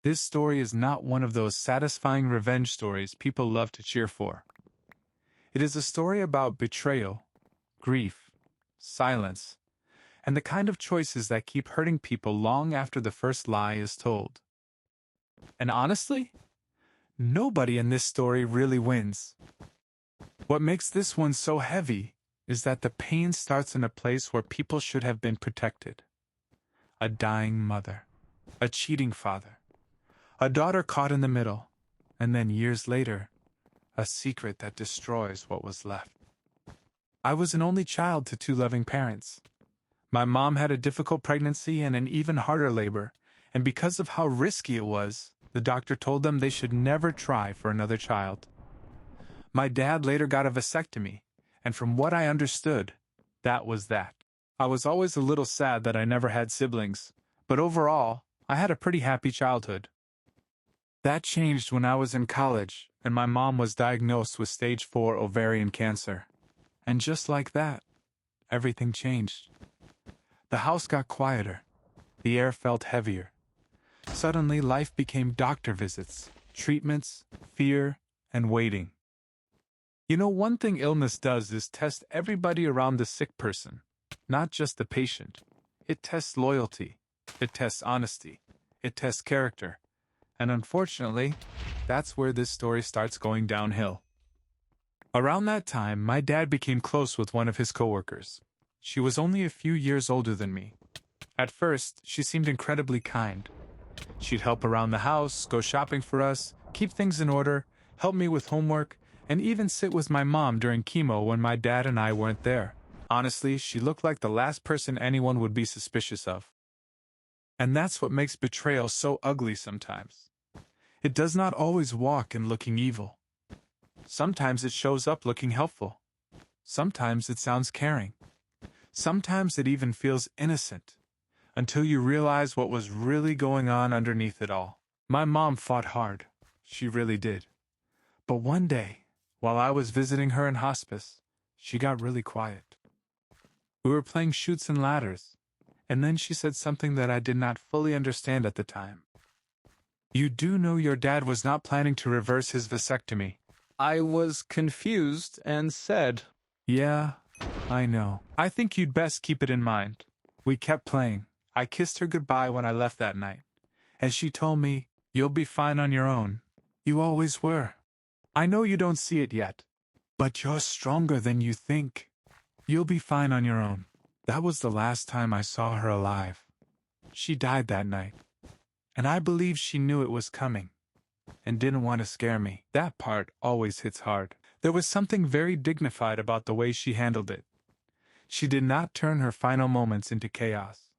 This story is not one of those satisfying revenge stories people love to cheer for. It is a story about betrayal, grief, silence, and the kind of choices that keep hurting people long after the first lie is told. And honestly, nobody in this story really wins. What makes this one so heavy is that the pain starts in a place where people should have been protected. A dying mother, a cheating father, a daughter caught in the middle, and then years later, a secret that destroys what was left. I was an only child to two loving parents. My mom had a difficult pregnancy and an even harder labor, and because of how risky it was, the doctor told them they should never try for another child. My dad later got a vasectomy, and from what I understood, that was that. I was always a little sad that I never had siblings, but overall, I had a pretty happy childhood. That changed when I was in college, and my mom was diagnosed with stage 4 ovarian cancer. And just like that, everything changed. The house got quieter. The air felt heavier. Suddenly, life became doctor visits, treatments, fear, and waiting. You know, one thing illness does is test everybody around the sick person, not just the patient. It tests loyalty. It tests honesty. It tests character. And unfortunately, that's where this story starts going downhill. Around that time, my dad became close with one of his coworkers. She was only a few years older than me. At first, she seemed incredibly kind. She'd help around the house, go shopping for us, keep things in order, help me with homework, and even sit with my mom during chemo when my dad and I weren't there. Honestly, she looked like the last person anyone would be suspicious of. And that's what makes betrayal so ugly sometimes. It does not always walk in looking evil. Sometimes it shows up looking helpful. Sometimes it sounds caring. Sometimes it even feels innocent, until you realize what was really going on underneath it all. My mom fought hard. She really did. But one day, while I was visiting her in hospice, she got really quiet. We were playing chutes and ladders, and then she said something that I did not fully understand at the time. "You do know your dad was not planning to reverse his vasectomy." I was confused and said, "Yeah, I know. I think you'd best keep it in mind." We kept playing. I kissed her goodbye when I left that night, and she told me, "You'll be fine on your own. You always were. I know you don't see it yet, but you're stronger than you think. You'll be fine on your own." That was the last time I saw her alive. She died that night, and I believe she knew it was coming, and didn't want to scare me. That part always hits hard. There was something very dignified about the way she handled it. She did not turn her final moments into chaos.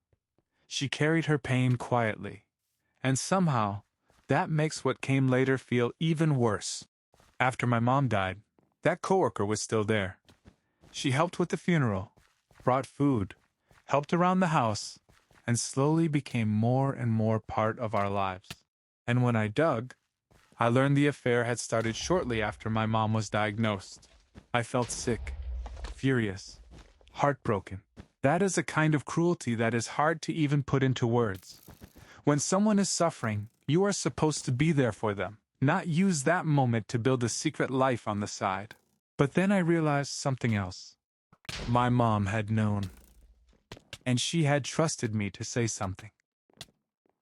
She carried her pain quietly, and somehow, that makes what came later feel even worse. After my mom died, that coworker was still there. She helped with the funeral, brought food, helped around the house, and slowly became more and more part of our lives. And when I dug, I learned the affair had started shortly after my mom was diagnosed. I felt sick, furious, heartbroken. That is a kind of cruelty that is hard to even put into words. When someone is suffering, you are supposed to be there for them, not use that moment to build a secret life on the side. But then I realized something else. My mom had known, and she had trusted me to say something.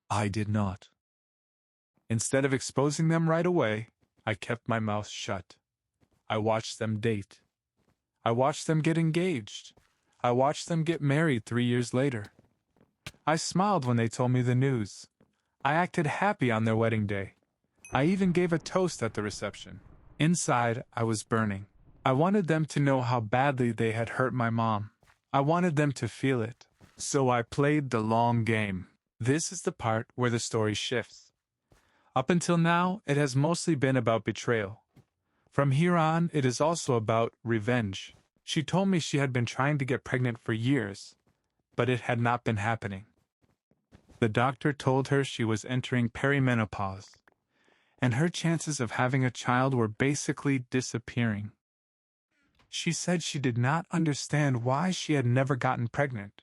I did not. Instead of exposing them right away, I kept my mouth shut. I watched them date. I watched them get engaged. I watched them get married 3 years later. I smiled when they told me the news. I acted happy on their wedding day. I even gave a toast at the reception. Inside, I was burning. I wanted them to know how badly they had hurt my mom. I wanted them to feel it. So I played the long game. This is the part where the story shifts. Up until now, it has mostly been about betrayal. From here on, it is also about revenge. She told me she had been trying to get pregnant for years, but it had not been happening. The doctor told her she was entering perimenopause, and her chances of having a child were basically disappearing. She said she did not understand why she had never gotten pregnant.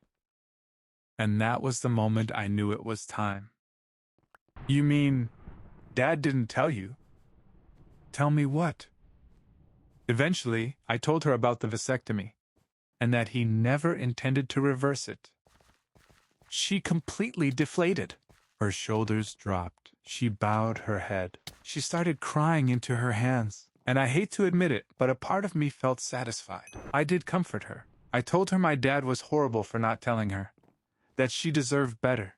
And that was the moment I knew it was time. You mean Dad didn't tell you? Tell me what? Eventually, I told her about the vasectomy, and that he never intended to reverse it. She completely deflated. Her shoulders dropped. She bowed her head. She started crying into her hands. And I hate to admit it, but a part of me felt satisfied. I did comfort her. I told her my dad was horrible for not telling her, that she deserved better,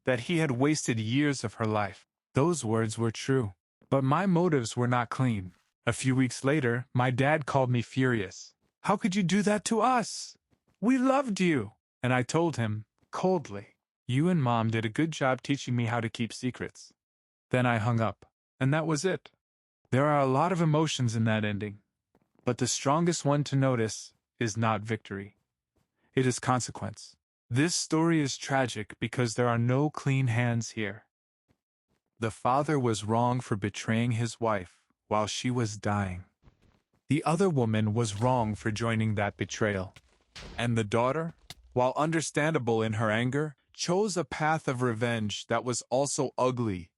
that he had wasted years of her life. Those words were true. But my motives were not clean. A few weeks later, my dad called me furious. How could you do that to us? We loved you. And I told him, coldly, you and Mom did a good job teaching me how to keep secrets. Then I hung up. And that was it. There are a lot of emotions in that ending. But the strongest one to notice is not victory. It is consequence. This story is tragic because there are no clean hands here. The father was wrong for betraying his wife while she was dying. The other woman was wrong for joining that betrayal. And the daughter, while understandable in her anger, chose a path of revenge that was also ugly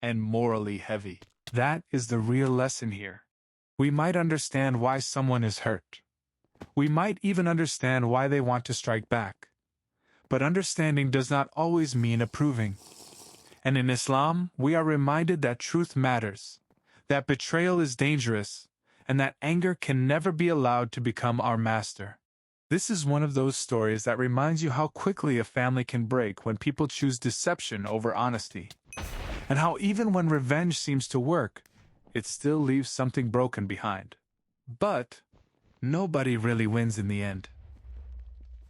and morally heavy. That is the real lesson here. We might understand why someone is hurt. We might even understand why they want to strike back. But understanding does not always mean approving. And in Islam, we are reminded that truth matters, that betrayal is dangerous, and that anger can never be allowed to become our master. This is one of those stories that reminds you how quickly a family can break when people choose deception over honesty, and how even when revenge seems to work, it still leaves something broken behind. But nobody really wins in the end.